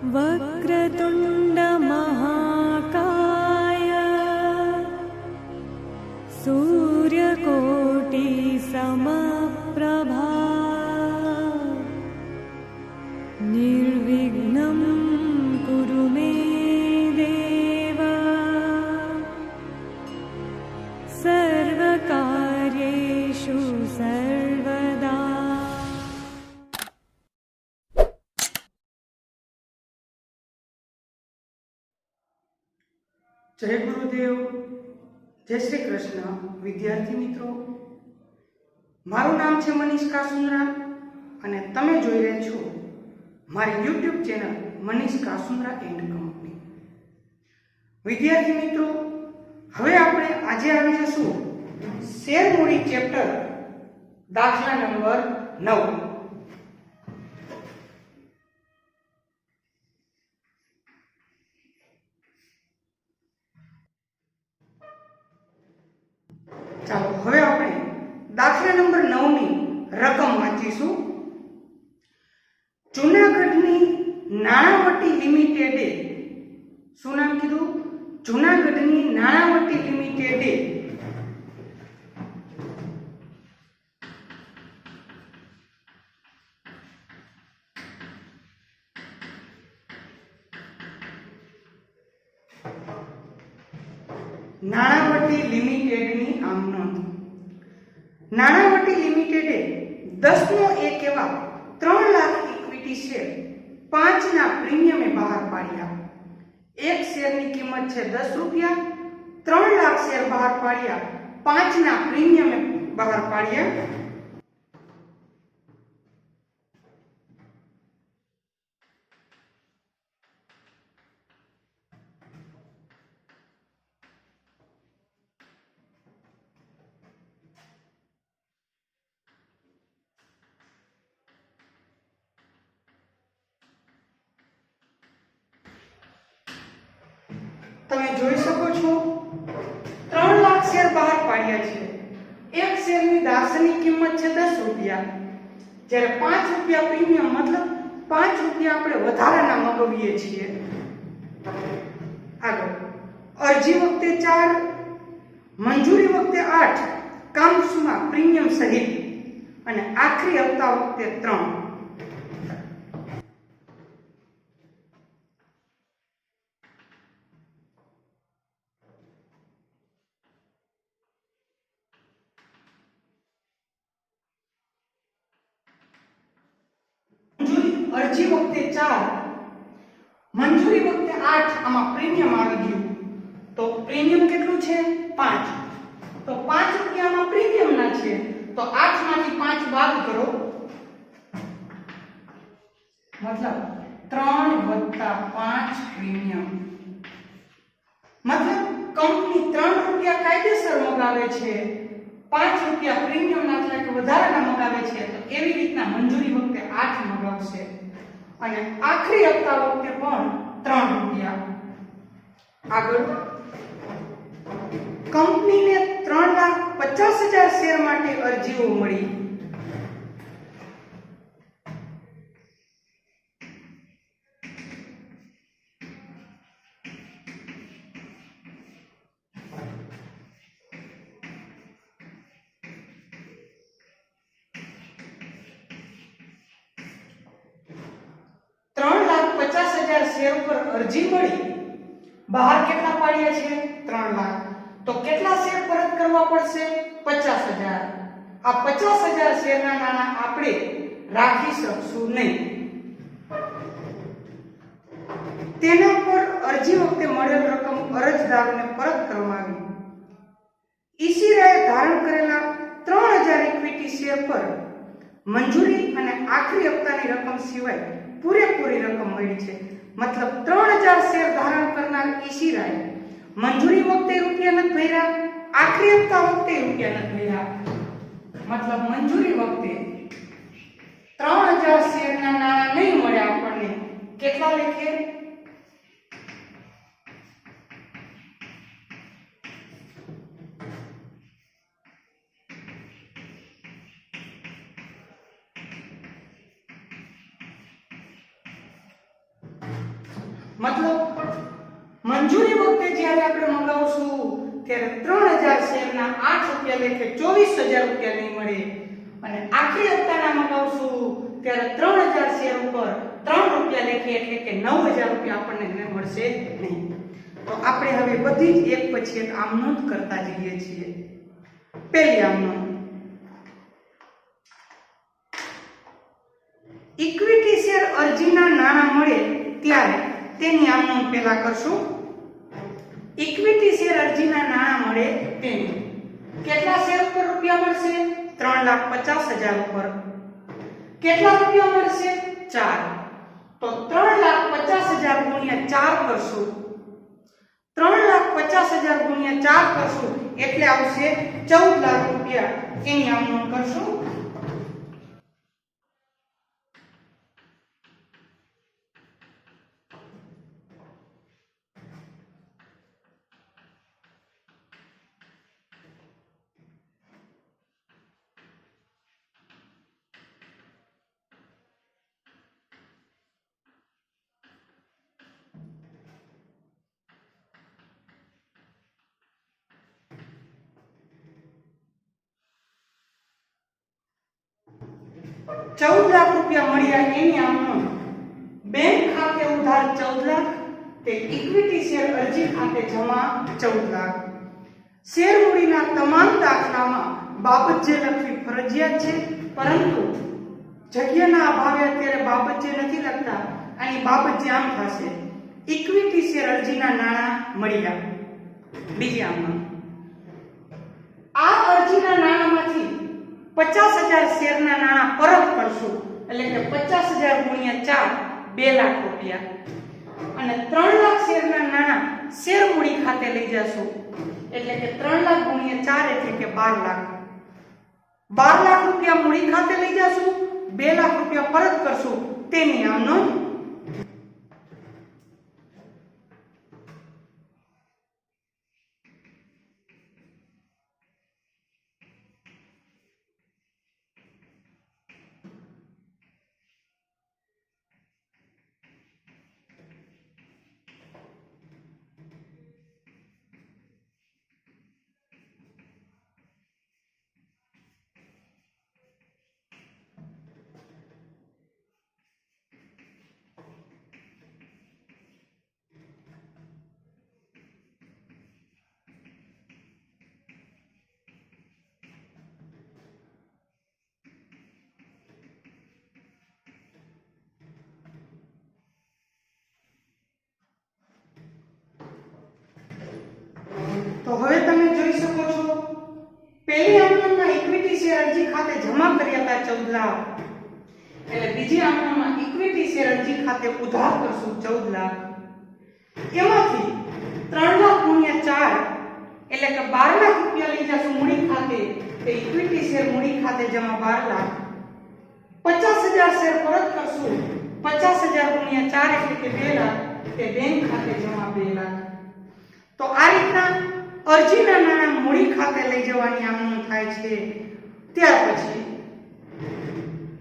वक्रतुण्ड महाकाय सूर्यकोटि समप्रभा निर्विघ्नं कुरु मे देव सर्वकार्येषु सर्वदा। जय गुरुदेव, जय श्री कृष्ण। विद्यार्थी मित्रों, मारू नाम है मनीष कासुंद्रा અને તમે જોઈ રહ્યા છો મારી YouTube channel Manish Kasundra and company. વિદ્યાર્થી મિત્રો, હવે આપણે આજે આવી જશું શેર મૂડી ચેપ્ટર દાખલા નંબર 9। ચાલો હવે આપણે દાખલા નંબર 9 ની રકમ વાંચીશું। જૂનાગઢની નાણાવટી લિમિટેડે શું નામ કીધું? જૂનાગઢની નાણાવટી લિમિટેડે નાણાવટી લિમિટેડની આમ નોંધ। નાણાવટી લિમિટેડે 10 નો 1 એવા 3 લાખ ઇક્વિટી શેર 5 ના પ્રીમિયમે બહાર પાડ્યા। એક શેરની કિંમત છે 10 રૂપિયા। 3 લાખ શેર બહાર પાડ્યા, 5 ના પ્રીમિયમે બહાર પાડ્યા। તમે જોઈ શકો છો 3 લાખ શેર બહાર પાડ્યા છે। એક શેરની દાર્શનિક કિંમત છે 10 રૂપિયા, જ્યારે 5 રૂપિયા પ્રીમિયમ, મતલબ 5 રૂપિયા આપણે વધારાના મગવીએ છીએ। આગળ, અરજી વખતે 4, મંજૂરી વખતે 8, કામસુમા પ્રીમિયમ સહિત, અને આખરી હપ્તા વખતે 3। અરજી વખતે 4, મંજૂરી વખતે 8, આમાં પ્રીમિયમ આવી ગયું તો પ્રીમિયમ કેટલું છે? 5। તો 5 રૂપિયામાં પ્રીમિયમ ના છે તો 8 માંથી 5 બાદ કરો, મતલબ 3 + 5 પ્રીમિયમ। મતલબ કંપની 3 રૂપિયા કાયદેસર મગાવે છે, 5 રૂપિયા પ્રીમિયમ ના એટલે કે વધારાના મગાવે છે, તો એવી રીતના મંજૂરી વખતે 8 મગાવશે અને આખરી હપ્તા વખતે પણ 3 રૂપિયા। આગળ, કંપનીને 3,50,000 શેર માટે અરજીઓ મળી। શેર ઉપર અરજી મળી, બહાર કેટલા પાડ્યા છે? 3 લાખ। તો કેટલા શેર પરત કરવા પડશે? 50,000। આ 50,000 શેરના નાણાં આપણે રાખી શકશું નહીં। તેના પર અરજી વખતે મળેલ રકમ અરજદારને પરત કરવામાં આવી। ઈશિરાએ ધારણ કરેલા 3000 ઇક્વિટી શેર પર મંજૂરી અને આખરી હપ્તાની રકમ સિવાય પૂરેપૂરી રકમ મળી છે। मतलब 3000 શેર ધારણ કરનાર ઈશિરાએ મંજૂરી વખતે રૂપિયા નથી ભર્યા, આખરી હપ્તા વખતે રૂપિયા નથી ભર્યા। मतलब મંજૂરી વખતે 3000 શેરના નાણાં નહીં મળ્યા આપણને। કેટલા લખીએ? મતલબ મંજૂરી વખતે જ્યારે આપણે મંગાવશું ત્યારે 3000 શેરના 8 રૂપિયા લેખે 24000 રૂપિયા નહીં મળે, અને આખરી હપ્તાના મંગાવશું ત્યારે 3000 શેર ઉપર 3 રૂપિયા લેખે એટલે કે 9000 રૂપિયા આપણને મળશે નહીં. તો આપણે હવે બધી જ એક પછી એક આમનોંધ કરતા જઈએ છીએ. પહેલી આમનોંધ, ઇક્વિટી શેર અરજીના નાણાં મળે ત્યારે તેની આમનોંધ પહેલા કરશું. ઇક્વિટી શેર અરજીના નાણાં મળે તેની કેટલા શેર ઉપર રૂપિયા મળશે? 3,50,000 ઉપર. કેટલા રૂપિયા મળશે? 4. તો 3,50,000 ગુણ્યા 4 કરશું. 3,50,000 ગુણ્યા 4 કરશું એટલે આવશે 14 લાખ રૂપિયા. એની આમનોંધ કરશું. ₹14 લાખ રૂપિયા મળ્યા એની આમનોંધ. બેંક ખાતે ઉધાર 14 લાખ, તે ઇક્વિટી શેર અરજી ખાતે જમા 14 લાખ. શેર મૂડીના તમામ દાખલામાં બાબત જે લખવી ફરજિયાત છે, પરંતુ જગ્યાના અભાવે અત્યારે બાબત જે નથી લખતા, આની બાબત જે આમ થશે: ઇક્વિટી શેર અરજીના નાણાં મળ્યા. બીજી આમનોંધ, આ અરજીના નાણાંમાંથી 50,000 શેરના નાણાં પરત કરશું, એટલે કે 50,000 ગુણ્યા 4 2 લાખ રૂપિયા, અને 3 લાખ શેરના નાણાં શેર મૂડી ખાતે લઈ જશું, એટલે કે 3 લાખ ગુણ્યા 4 એટલે કે 12 લાખ. 12 લાખ રૂપિયા મૂડી ખાતે લઈ જશું, 2 લાખ રૂપિયા પરત કરશું, તેની આમનોંધ. તો હવે તમે જોઈ શકો છો, પહેલી આમનોંધમાં ઇક્વિટી શેર અરજી ખાતે જમા કર્યા હતા 14 લાખ, એટલે બીજી આમનોંધમાં ઇક્વિટી શેર અરજી ખાતે ઉધાર કરશું 14 લાખ. એમાંથી 3 લાખ ગુણ્યા 4 એટલે કે 12 લાખ રૂપિયા લઈ જશું મૂડી ખાતે, તે ઇક્વિટી શેર મૂડી ખાતે જમા 12 લાખ. 50,000 શેર પરત કરશું, 50,000 ગુણ્યા 4 એટલે કે 2 લાખ, તે બેંક ખાતે જમા 2 લાખ. તો આ રીતના અરજીના નાણાં મૂડી ખાતે લઈ જવાની આમનોંધ થાય છે. ત્યાર પછી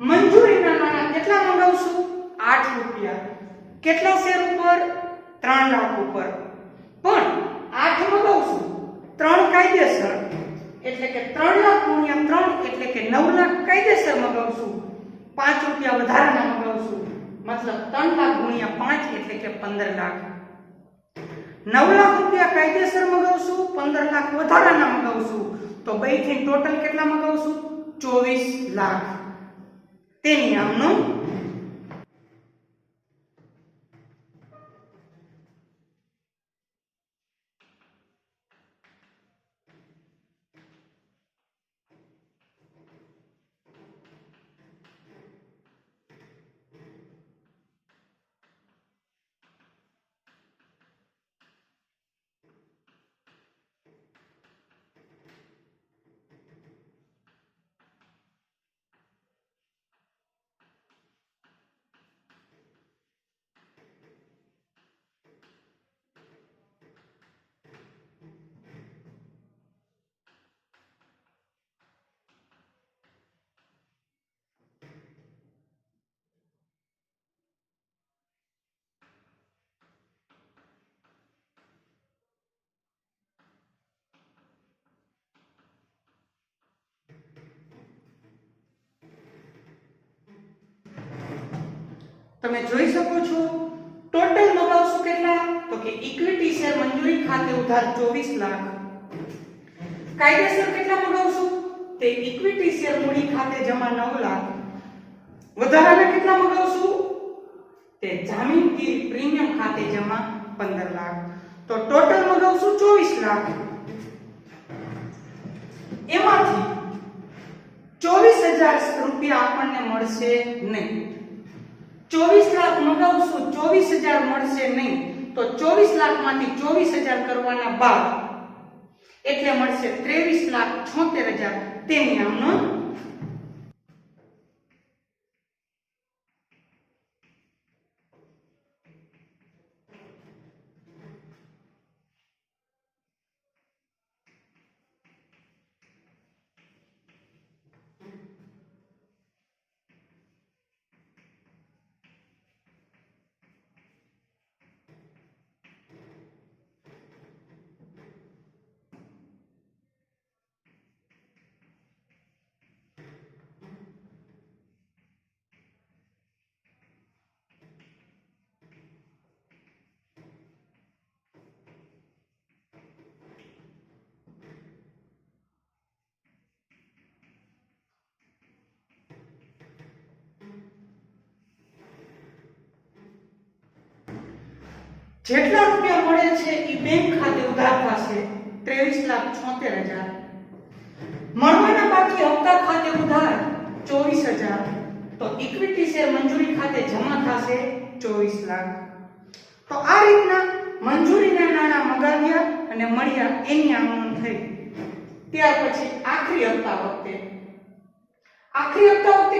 મંજૂરીના નાણાં કેટલા મંગાવશું? 8 રૂપિયા. કેટલા શેર ઉપર? 3 લાખ ઉપર. પણ 8 મંગાવશું, 3 કાયદેસર, એટલે કે 3 લાખ ગુણ્યા 3 એટલે કે 9 લાખ કાયદેસર મંગાવશું. 5 રૂપિયા વધારાના મંગાવશું, મતલબ 3 લાખ ગુણ્યા 5 એટલે કે 15 લાખ. 9 લાખ રૂપિયા કાયદેસર મંગાવશું, 15 લાખ વધારાના મંગાવશું, તો બેથી ટોટલ કેટલા મંગાવશું? 24 લાખ. તેની આમનોંધ. તમે જોઈ શકો છો ટોટલ મગાવશું કેટલા તો કે ઇક્વિટી શેર મંજૂરી ખાતે ઉધાર 24 લાખ, કાયદેસર કેટલા મગાવશું તે ઇક્વિટી શેર મૂડી ખાતે જમા 9 લાખ, વધારાના કેટલા મગાવશું તે જામીનગીરી પ્રીમિયમ ખાતે જમા 15 લાખ, તો ટોટલ મગાવશું 24 લાખ। એમાંથી 24,000 રૂપિયા આપણને મળશે નહીં। 24 લાખ મગાવશું, 24,000 મળશે નહીં, તો 24 લાખમાંથી 24,000 કરવાના બાદ એટલે મળશે 23,76,000 તેની આમ નોંધ। જેટલા રૂપિયા મળે છે એ બેંક ખાતે ઉધાર થશે 23,76,000, મળવાના બાકી હપ્તા ખાતે ઉધાર 24,000, તો ઇક્વિટી શેર મંજૂરી ખાતે જમા થશે 24 લાખ। તો આ રીતના મંજૂરીના નાણાં મગાવ્યા અને મળ્યા એની આમ નોંધ થઈ। ત્યાર પછી આખરી હપ્તા વખતે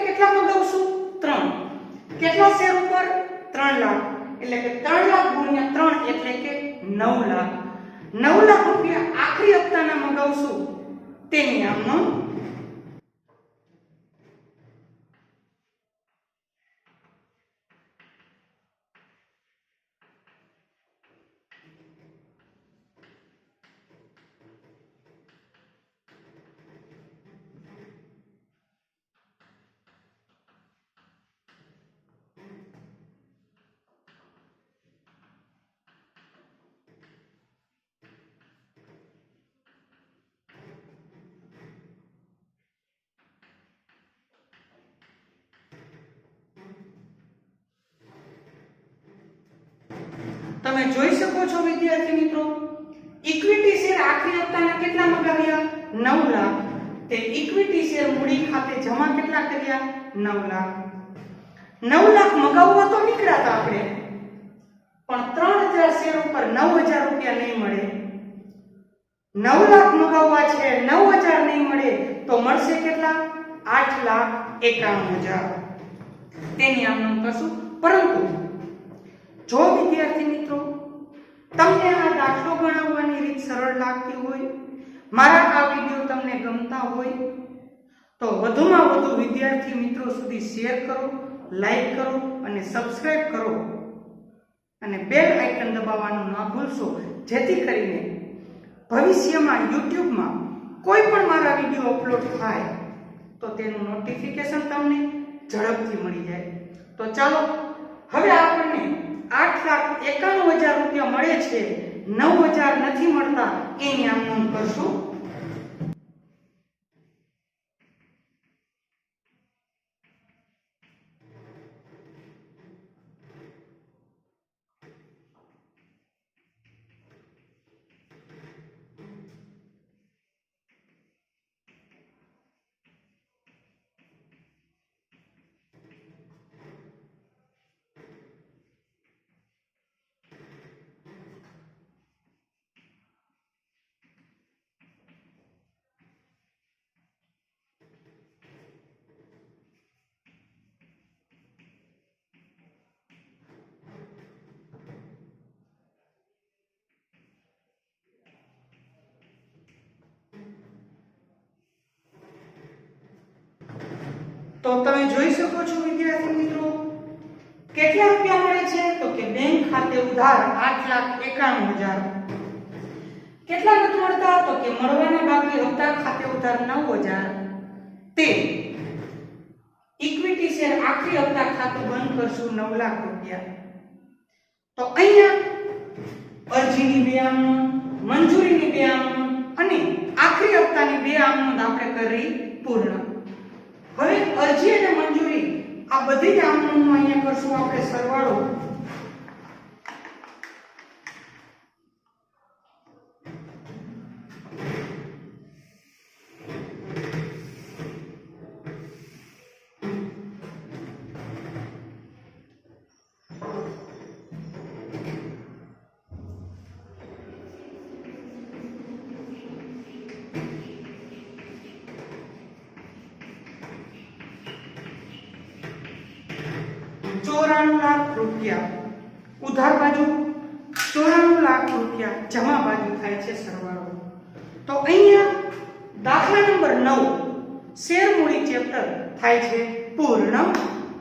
કેટલા મગાવશું 3, કેટલા શેર ઉપર 3 લાખ, એટલે કે 3 લાખ ગુણ્યા 3 એટલે કે 9 લાખ। 9 લાખ રૂપિયા આખરી હપ્તાના મગાવશું તેની આમ નોંધ। તમે જોઈ શકો છો વિદ્યાર્થી મિત્રો, ઇક્વિટી શેર આખરી હપ્તાના કેટલા મગાવ્યા 9 લાખ, તે ઇક્વિટી શેર મૂડી ખાતે જમા કેટલા કર્યા 9 લાખ। 9 લાખ મગાવવા તો નીકળ્યા હતા આપણે, પણ 3,000 શેર ઉપર 9,000 રૂપિયા નહીં મળે। 9 લાખ મગાવવા છે, 9,000 નહીં મળે તો મળશે કેટલા 8,91,000 તેની આમ નોંધ કરશું। પરંતુ જો વિદ્યાર્થી મિત્રો તમને આ દાખલો ગણવાની રીત સરળ લાગતી હોય, મારા આ વિડિયો તમને ગમતા હોય તો વધુમાં વધુ વિદ્યાર્થી મિત્રો સુધી શેર કરો, લાઈક કરો અને સબસ્ક્રાઇબ કરો અને બેલ આઇકન દબાવવાનું ન ભૂલશો, જેથી કરીને ભવિષ્યમાં યુટ્યુબમાં કોઈ પણ મારા વિડિયો અપલોડ થાય તો તેનું નોટિફિકેશન તમને ઝડપથી મળી જાય। તો ચાલો હવે આપણને 8,91,000 રૂપિયા મળે છે, 9,000 નથી મળતા એની આમ નોંધ કરશું। તો તમે જોઈ શકો છો વિદ્યાર્થી મિત્રો, કેટલા રૂપિયા મળે છે તો કે બેંક ખાતે ઉધાર 8,91,000, કેટલા નથી મળતા તો કે મળવાના બાકી હપ્તા ખાતે ઉધાર 9,000, તે ઇક્વિટી શેર આખરી હપ્તા ખાતું બંધ કરશું 9 લાખ રૂપિયા. તો અહીંયા અરજીની 2 આમનોંધ, મંજૂરીની 2 આમનોંધ અને આખરી હપ્તાની 2 આમનોંધ આપણે કરી પૂર્ણ. હવે અરજી અને મંજૂરી આ બધી જ આમનોંધનો અહીંયા કરશું આપણે સરવાળો. ₹94 લાખ ઉધાર બાજુ, 94 લાખ રૂપિયા જમા બાજુ થાય છે સરવાળો. તો અહીંયા દાખલા નંબર 9 શેર મૂડી ચેપ્ટર થાય છે પૂર્ણ.